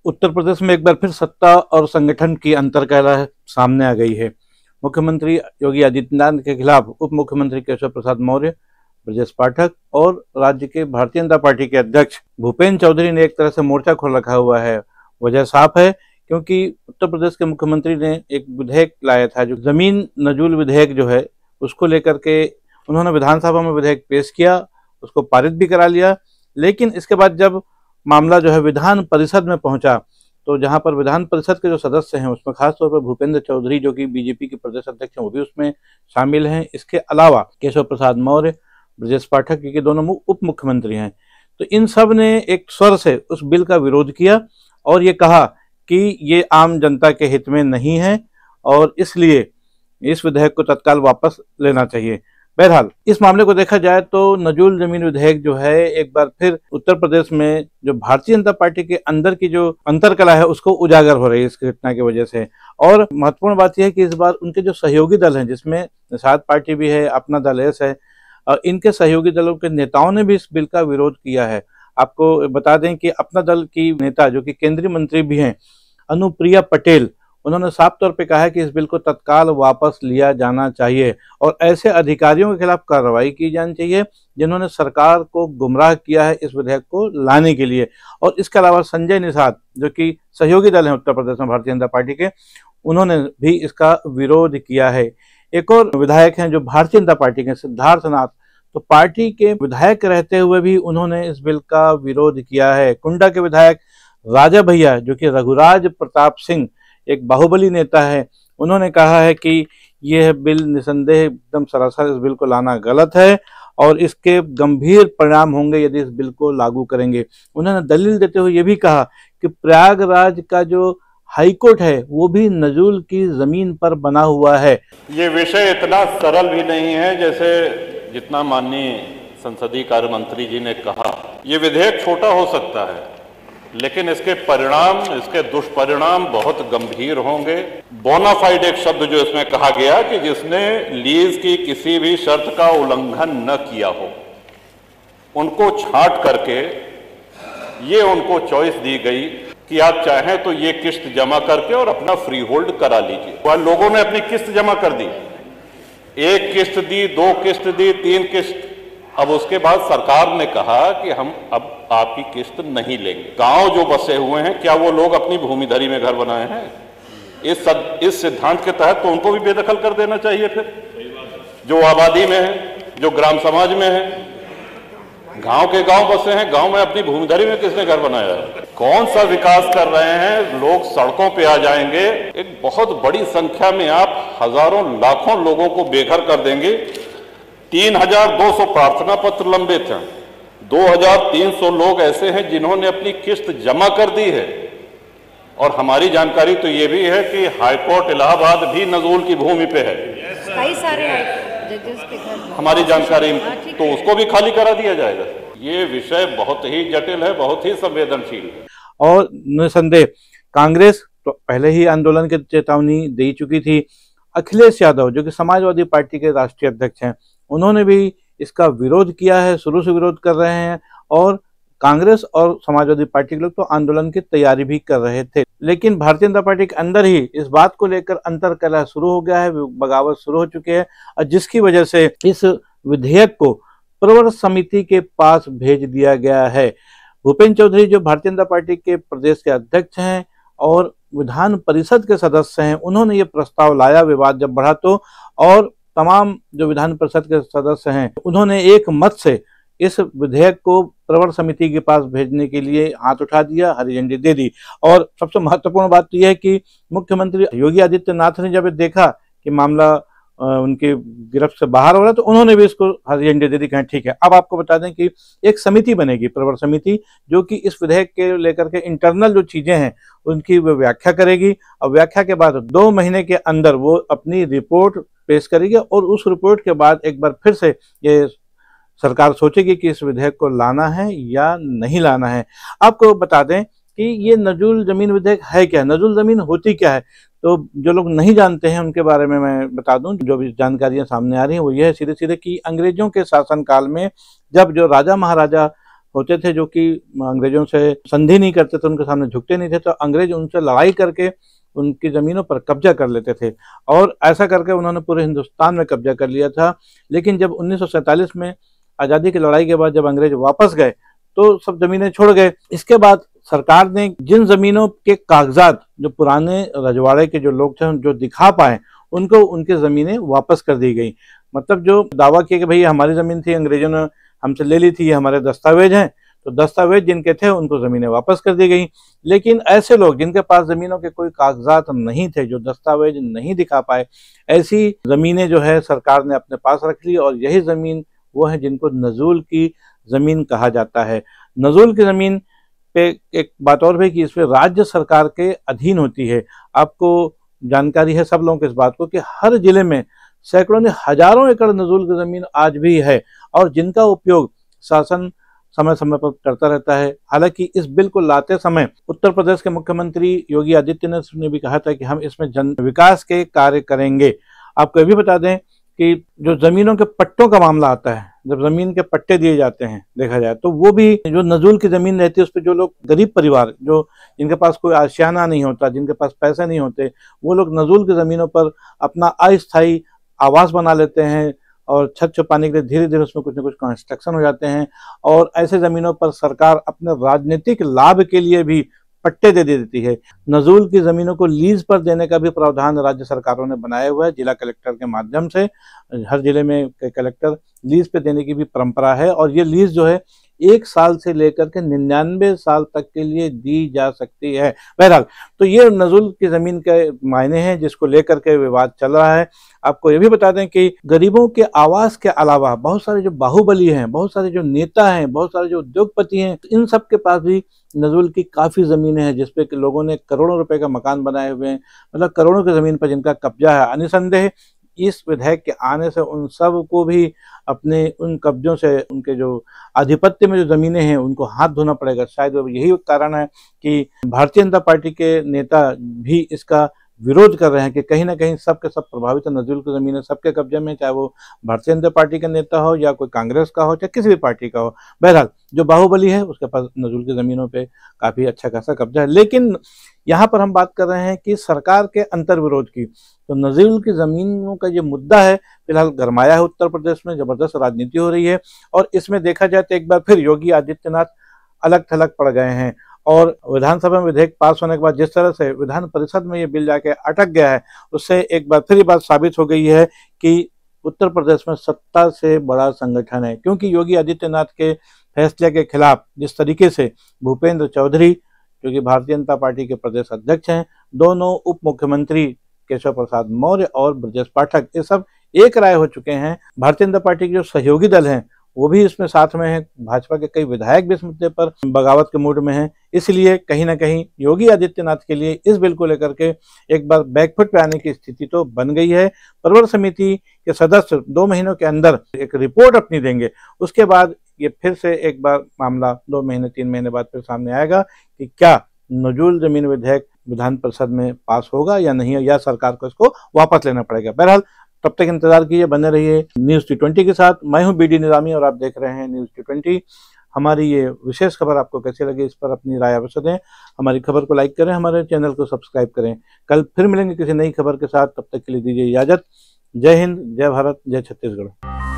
उत्तर प्रदेश में एक बार फिर सत्ता और संगठन की अंतर्कलह सामने आ गई है। मुख्यमंत्री योगी आदित्यनाथ के खिलाफ उप मुख्यमंत्री केशव प्रसाद मौर्य, ब्रजेश पाठक और राज्य के भारतीय जनता पार्टी के अध्यक्ष भूपेन्द्र चौधरी ने एक तरह से मोर्चा खोल रखा हुआ है। वजह साफ है, क्योंकि उत्तर प्रदेश के मुख्यमंत्री ने एक विधेयक लाया था, जो जमीन नजूल विधेयक जो है, उसको लेकर के उन्होंने विधानसभा में विधेयक पेश किया, उसको पारित भी करा लिया। लेकिन इसके बाद जब मामला जो है विधान परिषद में पहुंचा, तो जहां पर विधान परिषद के जो सदस्य हैं उसमें खासतौर पर भूपेन्द्र चौधरी, जो कि बीजेपी के प्रदेश अध्यक्ष हैं, वो भी उसमें शामिल हैं। इसके अलावा केशव प्रसाद मौर्य, ब्रजेश पाठक, के दोनों उप मुख्यमंत्री हैं। तो इन सब ने एक स्वर से उस बिल का विरोध किया और ये कहा कि ये आम जनता के हित में नहीं है और इसलिए इस विधेयक को तत्काल वापस लेना चाहिए। बहरहाल इस मामले को देखा जाए तो नजूल जमीन विधेयक जो है एक बार फिर उत्तर प्रदेश में जो भारतीय जनता पार्टी के अंदर की जो अंतरकलह है उसको उजागर हो रही है इस घटना की वजह से। और महत्वपूर्ण बात यह है कि इस बार उनके जो सहयोगी दल हैं, जिसमें निषाद पार्टी भी है, अपना दल एस है, और इनके सहयोगी दलों के नेताओं ने भी इस बिल का विरोध किया है। आपको बता दें कि अपना दल की नेता, जो कि केंद्रीय मंत्री भी हैं, अनुप्रिया पटेल, उन्होंने साफ तौर पे कहा है कि इस बिल को तत्काल वापस लिया जाना चाहिए और ऐसे अधिकारियों के खिलाफ कार्रवाई की जानी चाहिए जिन्होंने सरकार को गुमराह किया है इस विधेयक को लाने के लिए। और इसके अलावा संजय निषाद, जो कि सहयोगी दल हैं उत्तर प्रदेश में भारतीय जनता पार्टी के, उन्होंने भी इसका विरोध किया है। एक और विधायक हैं जो भारतीय जनता पार्टी के, सिद्धार्थ नाथ, तो पार्टी के विधायक रहते हुए भी उन्होंने इस बिल का विरोध किया है। कुंडा के विधायक राजा भैया, जो कि रघुराज प्रताप सिंह एक बाहुबली नेता है, उन्होंने कहा है कि यह बिल निसंदेह एकदम सरासर इस बिल को लाना गलत है और इसके गंभीर परिणाम होंगे यदि इस बिल को लागू करेंगे। उन्होंने दलील देते हुए यह भी कहा कि प्रयागराज का जो हाईकोर्ट है वो भी नजूल की जमीन पर बना हुआ है। ये विषय इतना सरल भी नहीं है जैसे जितना माननीय संसदीय कार्य मंत्री जी ने कहा। ये विधेयक छोटा हो सकता है लेकिन इसके परिणाम, इसके दुष्परिणाम बहुत गंभीर होंगे। बोनाफाइड एक शब्द जो इसमें कहा गया कि जिसने लीज की किसी भी शर्त का उल्लंघन न किया हो, उनको छांट करके ये उनको चॉइस दी गई कि आप चाहें तो ये किस्त जमा करके और अपना फ्री होल्ड करा लीजिए। वह लोगों ने अपनी किस्त जमा कर दी, एक किस्त दी, दो किस्त दी, तीन किस्त। अब उसके बाद सरकार ने कहा कि हम अब आपकी किस्त नहीं लेंगे। गांव जो बसे हुए हैं, क्या वो लोग अपनी भूमिधरी में घर बनाए हैं? इस सिद्धांत के तहत तो उनको भी बेदखल कर देना चाहिए। फिर जो आबादी में है, जो ग्राम समाज में है, गांव के गांव बसे हैं, गांव में अपनी भूमिधरी में किसने घर बनाया है? कौन सा विकास कर रहे हैं? लोग सड़कों पे आ जाएंगे। एक बहुत बड़ी संख्या में आप हजारों लाखों लोगों को बेघर कर देंगे। 3200 प्रार्थना पत्र लंबित हैं, 2300 लोग ऐसे हैं जिन्होंने अपनी किस्त जमा कर दी है। और हमारी जानकारी तो ये भी है कि हाईकोर्ट इलाहाबाद भी नजूल की भूमि पे है, कई सारे जजेस के घर। हमारी जानकारी, तो उसको भी खाली करा दिया जाएगा। ये विषय बहुत ही जटिल है, बहुत ही संवेदनशील है। और निसंदेह कांग्रेस तो पहले ही आंदोलन की चेतावनी दे चुकी थी। अखिलेश यादव, जो कि समाजवादी पार्टी के राष्ट्रीय अध्यक्ष हैं, उन्होंने भी इसका विरोध किया है, शुरू से विरोध कर रहे हैं। और कांग्रेस और समाजवादी पार्टी के लोग तो आंदोलन की तैयारी भी कर रहे थे। लेकिन भारतीय जनता पार्टी के अंदर ही इस बात को लेकर अंतरकलह शुरू हो गया है, बगावत शुरू हो चुकी है, और जिसकी वजह से इस विधेयक को प्रवर समिति के पास भेज दिया गया है। भूपेन्द्र चौधरी, जो भारतीय जनता पार्टी के प्रदेश के अध्यक्ष हैं और विधान परिषद के सदस्य हैं, उन्होंने ये प्रस्ताव लाया। विवाद जब बढ़ा तो और तमाम जो विधान परिषद के सदस्य हैं उन्होंने एक मत से इस विधेयक को प्रवर समिति के पास भेजने के लिए हाथ उठा दिया, हरी झंडी दे दी। और सबसे महत्वपूर्ण बात तो यह है कि मुख्यमंत्री योगी आदित्यनाथ ने जब देखा कि मामला उनके गिरफ्त से बाहर हो रहा है, तो उन्होंने भी इसको हरी झंडी दे दी, कहें ठीक है। अब आपको बता दें कि एक समिति बनेगी, प्रवर समिति, जो कि इस विधेयक के लेकर के इंटरनल जो चीजें हैं उनकी वो व्याख्या करेगी। और व्याख्या के बाद 2 महीने के अंदर वो अपनी रिपोर्ट पेश करेगी और उस रिपोर्ट के बाद एक बार फिर से ये सरकार सोचेगी कि इस विधेयक को लाना है या नहीं लाना है। आपको बता दें कि ये नजूल जमीन विधेयक है क्या, नजूल जमीन होती क्या है। तो जो लोग नहीं जानते हैं उनके बारे में मैं बता दूं, जो भी जानकारियां सामने आ रही हैं वो ये है सीधे सीधे कि अंग्रेजों के शासनकाल में जब जो राजा महाराजा होते थे जो कि अंग्रेजों से संधि नहीं करते थे, उनके सामने झुकते नहीं थे, तो अंग्रेज उनसे लड़ाई करके उनकी ज़मीनों पर कब्जा कर लेते थे और ऐसा करके उन्होंने पूरे हिंदुस्तान में कब्जा कर लिया था। लेकिन जब 1947 में आज़ादी की लड़ाई के बाद जब अंग्रेज वापस गए तो सब ज़मीनें छोड़ गए। इसके बाद सरकार ने जिन ज़मीनों के कागजात जो पुराने रजवाड़े के जो लोग थे जो दिखा पाए, उनको उनकी ज़मीनें वापस कर दी गई। मतलब जो दावा किया कि भाई हमारी ज़मीन थी, अंग्रेजों ने हमसे ले ली थी, ये हमारे दस्तावेज हैं, तो दस्तावेज जिनके थे उनको ज़मीनें वापस कर दी गई। लेकिन ऐसे लोग जिनके पास ज़मीनों के कोई कागजात नहीं थे, जो दस्तावेज नहीं दिखा पाए, ऐसी ज़मीनें जो है सरकार ने अपने पास रख ली और यही ज़मीन वो है जिनको नज़ूल की ज़मीन कहा जाता है। नज़ूल की ज़मीन पे एक बात और भी कि इसमें राज्य सरकार के अधीन होती है। आपको जानकारी है सब लोगों को इस बात को कि हर जिले में सैकड़ों ने हजारों एकड़ नज़ूल की ज़मीन आज भी है और जिनका उपयोग शासन समय समय पर करता रहता है। हालांकि इस बिल को लाते समय उत्तर प्रदेश के मुख्यमंत्री योगी आदित्यनाथ ने भी कहा था कि हम इसमें जन विकास के कार्य करेंगे। आपको ये भी बता दें कि जो ज़मीनों के पट्टों का मामला आता है, जब ज़मीन के पट्टे दिए जाते हैं देखा जाए तो वो भी जो नज़ूल की ज़मीन रहती है उस पर जो लोग गरीब परिवार जो जिनके पास कोई आशियाना नहीं होता, जिनके पास पैसे नहीं होते, वो लोग नज़ूल की ज़मीनों पर अपना अस्थायी आवास बना लेते हैं और छत छुपाने के लिए धीरे धीरे उसमें कुछ न कुछ कंस्ट्रक्शन हो जाते हैं और ऐसे ज़मीनों पर सरकार अपने राजनीतिक लाभ के लिए भी पट्टे दे देती है। नज़ूल की ज़मीनों को लीज पर देने का भी प्रावधान राज्य सरकारों ने बनाया हुआ है। जिला कलेक्टर के माध्यम से हर जिले में कलेक्टर लीज पे देने की भी परंपरा है और ये लीज जो है 1 साल से लेकर के 99 साल तक के लिए दी जा सकती है। बहरहाल तो ये नज़ूल की ज़मीन के मायने हैं जिसको लेकर के विवाद चल रहा है। आपको ये भी बता दें कि गरीबों के आवास के अलावा बहुत सारे जो बाहुबली हैं, बहुत सारे जो नेता हैं, बहुत सारे जो उद्योगपति हैं, इन सब के पास भी नज़ूल की काफ़ी ज़मीनें हैं जिसपे कि लोगों ने करोड़ों रुपए का मकान बनाए हुए हैं। मतलब करोड़ों की ज़मीन पर जिनका कब्जा है। निसंदेह इस विधेयक के आने से उन सब को भी अपने उन कब्जों से, उनके जो आधिपत्य में जो ज़मीनें हैं उनको हाथ धोना पड़ेगा। शायद यही कारण है कि भारतीय जनता पार्टी के नेता भी इसका विरोध कर रहे हैं कि कहीं ना कहीं सब के सब प्रभावित है। नज़ूल की ज़मीनें सबके कब्जे में, चाहे वो भारतीय जनता पार्टी का नेता हो या कोई कांग्रेस का हो, चाहे किसी भी पार्टी का हो। बहरहाल जो बाहुबली है उसके पास नज़ूल की ज़मीनों पे काफ़ी अच्छा खासा कब्जा है। लेकिन यहाँ पर हम बात कर रहे हैं कि सरकार के अंतर्विरोध की। तो नज़ूल की ज़मीनों का ये मुद्दा है फिलहाल गरमाया है, उत्तर प्रदेश में ज़बरदस्त राजनीति हो रही है और इसमें देखा जाए तो एक बार फिर योगी आदित्यनाथ अलग थलग पड़ गए हैं और विधानसभा में विधेयक पास होने के बाद जिस तरह से विधान परिषद में ये बिल जाके अटक गया है, उससे एक बार फिर ये बात साबित हो गई है कि उत्तर प्रदेश में सत्ता से बड़ा संगठन है। क्योंकि योगी आदित्यनाथ के फैसले के खिलाफ जिस तरीके से भूपेंद्र चौधरी जो कि भारतीय जनता पार्टी के प्रदेश अध्यक्ष हैं, दोनों उप मुख्यमंत्री केशव प्रसाद मौर्य और ब्रजेश पाठक, ये सब एक राय हो चुके हैं। भारतीय जनता पार्टी के जो सहयोगी दल हैं वो भी इसमें साथ में है। भाजपा के कई विधायक भी इस मुद्दे पर बगावत के मूड में हैं। इसलिए कहीं ना कहीं योगी आदित्यनाथ के लिए इस बिल को लेकर के एक बार बैकफुट पे आने की स्थिति तो बन गई है। प्रवर समिति के सदस्य 2 महीनों के अंदर एक रिपोर्ट अपनी देंगे, उसके बाद ये फिर से एक बार मामला 2 महीने 3 महीने बाद फिर सामने आएगा कि क्या नज़ूल जमीन विधेयक विधान परिषद में पास होगा या नहीं, या सरकार को इसको वापस लेना पड़ेगा। बहरहाल तब तक इंतजार कीजिए, बने रहिए न्यूज़ T20 के साथ। मैं हूं BD निज़ामी और आप देख रहे हैं न्यूज़ T20। हमारी ये विशेष खबर आपको कैसी लगी इस पर अपनी राय अवश्य दें। हमारी खबर को लाइक करें, हमारे चैनल को सब्सक्राइब करें। कल फिर मिलेंगे किसी नई खबर के साथ, तब तक के लिए दीजिए इजाजत। जय हिंद, जय भारत, जय छत्तीसगढ़।